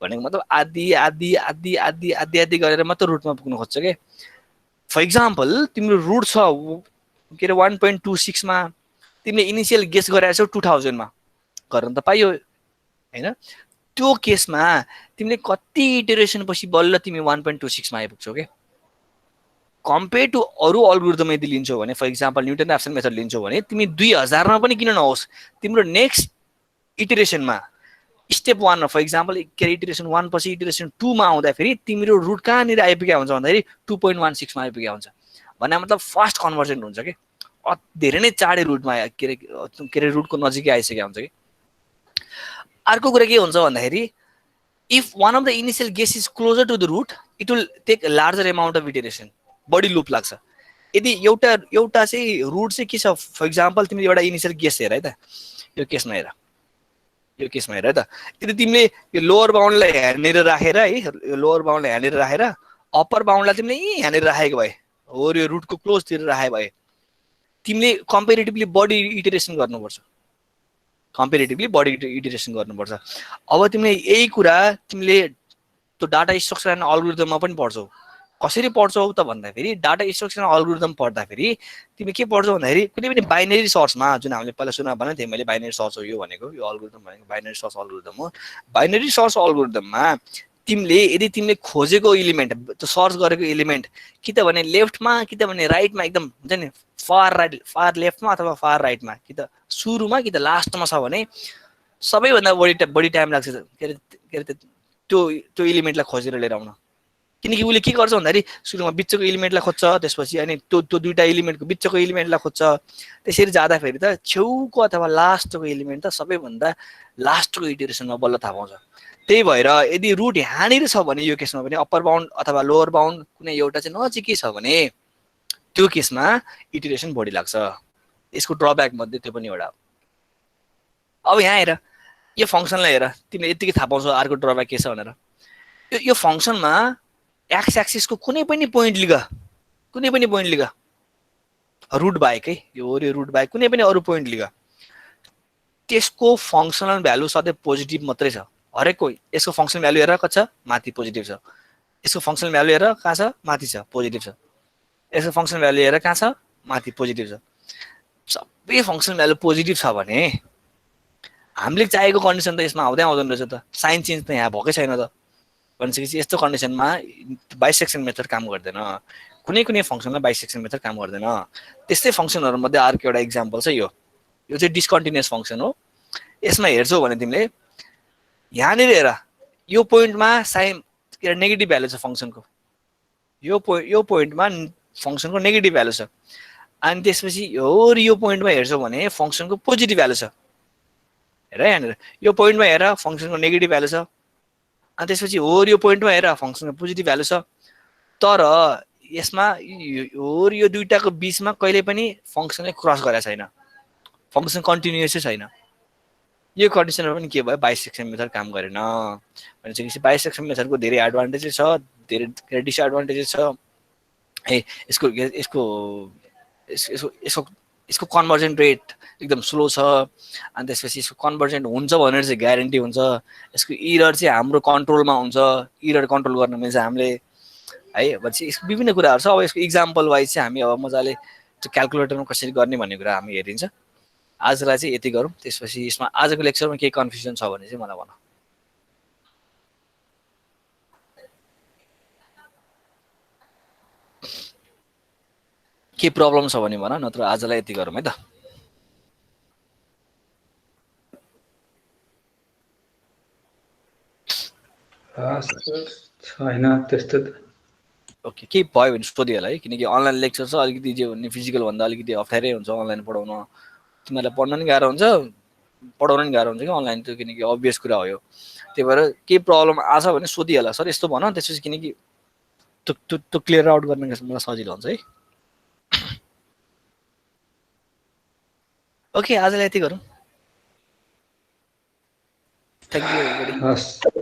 भनेको मतलब आदि आदि आदि आदि आदि आदि गरेर मात्र रुटमा पुग्न खोज्छ के फर इक्जाम्पल तिम्रो रुट छ के अरे 1.26 मा तिमीले इनिसियल गेस गराएछौ 2000 मा गर्न त पाइयो हैन त्यो केसमा तिमीले कति इटरेसन पछि बल्ल तिमी 1.26 मा आइपुग्छौ के कम्पेयर टु अरु अल्गोरिदम यदि लिन्छौ भने फर इक्जाम्पल न्युटन ऱ्याप्सन मेथड लिन्छौ भने तिमी 2000 मा पनि किन नहोस् तिम्रो नेक्स्ट इटरेसनमा स्टेप 1 मा फर इक्जाम्पल के इटरेसन 1 पछि इटरेसन 2 मा आउँदाखेरि तिम्रो रुट कहाँनिर आइपुगेको हुन्छ भन्दाखेरि 2.16 मा आइपुगेको हुन्छ भन्ने मतलब फास्ट कन्भर्जन हुन्छ के धेरै नै चाँडै रुटमा के अरे रुटको नजिकै आइसकेको हुन्छ कि अर्को कुरा के हुन्छ भन्दाखेरि if one of the initial guess is closer to the root it will take larger amount of iteration बढी लुप लाग्छ यदि एउटा चाहिँ रुट चाहिँ के छ फर इक्जाम्पल तिमीले एउटा इनिशियल गेस हेर है त यो केसमा हेर है त यदि तिमीले यो लोवर बाउन्डलाई यहाँनिर राखेर है यो लोवर बाउन्डलाई यहाँनिर राखेर अप्पर बाउन्डलाई तिमीले यहाँनिर राखेको भए हो यो रुटको क्लोजतिर राखे भए तिमीले कम्पेरिटिभली बढी इटरेसन गर्नुपर्छ अब तिमीले यही कुरा तिमीले त्यो डाटा स्ट्रक्चर एन्ड अल्गोरिदममा पनि पढ्छौ कसरी पढ्छौ त भन्दाखेरि डाटा स्ट्रक्चर एन्ड अल्गोरिदम पढ्दाखेरि तिमी के पढ्छौ भन्दाखेरि कुनै पनि बाइनरी सर्चमा जुन हामीले पहिला सुना भने थिए मैले बाइनरी सर्च हो यो भनेको यो अल्गोरिदम भनेको बाइनरी सर्च अल्गोरिदम हो बाइनरी सर्च अल्गोरिदममा तिमीले यदि तिमीले खोजेको एलिमेन्ट त्यो सर्च गरेको एलिमेन्ट कि त भने लेफ्टमा कि त भने राइटमा एकदम हुन्छ नि फार लेफ्टमा अथवा फार राइटमा कि त सुरुमा कि त लास्टमा छ भने सबैभन्दा बढी टाइम लाग्छ के अरे त्यो एलिमेन्टलाई खोजेर लिएर आउन किनकि उसले के गर्छ भन्दाखेरि सुरुमा बिचको एलिमेन्टलाई खोज्छ त्यसपछि अनि त्यो दुईटा एलिमेन्टको बिचको एलिमेन्टलाई खोज्छ त्यसरी जाँदाखेरि त छेउको अथवा लास्टको एलिमेन्ट त सबैभन्दा लास्टको इटरेसनमा बल्ल थाहा पाउँछ त्यही भएर यदि रुट यहाँनिर छ भने यो केसमा पनि अप्पर बाउन्ड अथवा लोवर बाउन्ड कुनै एउटा चाहिँ नजिकै छ भने त्यो केसमा इटरेसन बढी लाग्छ यसको ड्रब्याक मध्ये त्यो पनि एउटा अब यहाँ हेर यो फंक्सनलाई हेर तिमीले यतिकै थाहा पाउँछौ अर्को ड्रब्याक के छ भनेर यो फंक्सनमा एक्स एक्सिसको कुनै पनि पोइन्ट लिग रुट बाहेक है यो रुट बाहेक कुनै पनि अरु पोइन्ट लिग त्यसको फंक्सनल भ्यालु सधैँ पोजिटिभ मात्रै छ हरेकको यसको फंक्सनल भ्यालु हेर कति छ माथि पोजिटिभ छ यसको फंक्सनल भ्यालु हेर कहाँ छ माथि छ पोजिटिभ छ यसको फंक्सनल भ्यालु हेर कहाँ छ माथि पोजिटिभ छ सबै फंक्सनल भ्यालु पोजिटिभ छ भने हामीले चाहेको कन्डिसन त यसमा आउँदैन रहेछ त साइन चेन्ज त यहाँ भएकै छैन त भनिसकेपछि यस्तो कन्डिसनमा बाइसेक्सन मेथड काम गर्दैन कुनै फंक्सनलाई बाइसेक्सन मेथड काम गर्दैन त्यस्तै फंक्सनहरु मध्ये अर्को एउटा एक्जाम्पल छ यो चाहिँ डिस्कन्टिन्युअस फंक्सन हो यसमा हेर्छौ भने तिमीले यहाँनिर हेर यो पोइन्टमा साइन नेगेटिभ भ्यालु छ फंक्सनको यो पोइन्टमा फंक्सनको नेगेटिभ भ्यालु छ अनि त्यसपछि यो पोइन्टमा हेर्छौ भने फंक्सनको पोजिटिभ भ्यालु छ हेर यहाँनिर यो पोइन्टमा हेर फंक्सनको नेगेटिभ भ्यालु छ अनि त्यसपछि यो पोइन्टमा हेर फंक्सनको पोजिटिभ भ्यालु छ तर यसमा यो दुईटाको बीचमा कहिले पनि फंक्सनले क्रस गरेको छैन फंक्सन कन्टिन्युअसै छैन यो कन्डिसनमा पनि के भयो बाइसेक्सन मेथड काम गरेन भनेपछि बाइसेक्सन मेथडको धेरै एडभान्टेजेस छ धेरै डिसएडभान्टेजेस छ है यसको कन्भर्जन रेट एकदम स्लो छ अनि त्यसपछि यसको कन्भर्जन हुन्छ भनेर चाहिँ ग्यारेन्टी हुन्छ यसको एरर चाहिँ हाम्रो कन्ट्रोलमा हुन्छ एरर कन्ट्रोल गर्न मिल्छ हामीले है भनेपछि यसको विभिन्न कुराहरु छ अब यसको एक्जाम्पल वाइज चाहिँ हामी अब मजाले त्यो क्याल्कुलेटरमा कसरी गर्ने भन्ने कुरा हामी हेरिन्छ आजलाई चाहिँ यति गरौँ त्यसपछि यसमा आजको लेक्चरमा केही कन्फ्युजन छ भने चाहिँ मलाई भन के प्रब्लम छ भने भन नत्र आजलाई यति गरौँ है त छैन त्यस्तो ओके के भयो भने सोधि होला है किनकि अनलाइन लेक्चर छ अलिकति जे भन्ने फिजिकल भन्दा अलिकति अप्ठ्यारै हुन्छ अनलाइन पढाउन तिमीलाई पढ्न नि गाह्रो हुन्छ पढाउन नि गाह्रो हुन्छ कि अनलाइन त्यो किनकि अभियस कुरा हो यो त्यही भएर के प्रब्लम आछ भने सोधि होला सर यस्तो भन त्यसपछि किनकि त्यो क्लियर आउट गर्न मलाई सजिलो हुन्छ है ओके आजलाई यति गरौँ थ्यांक यू एभ्रीबडी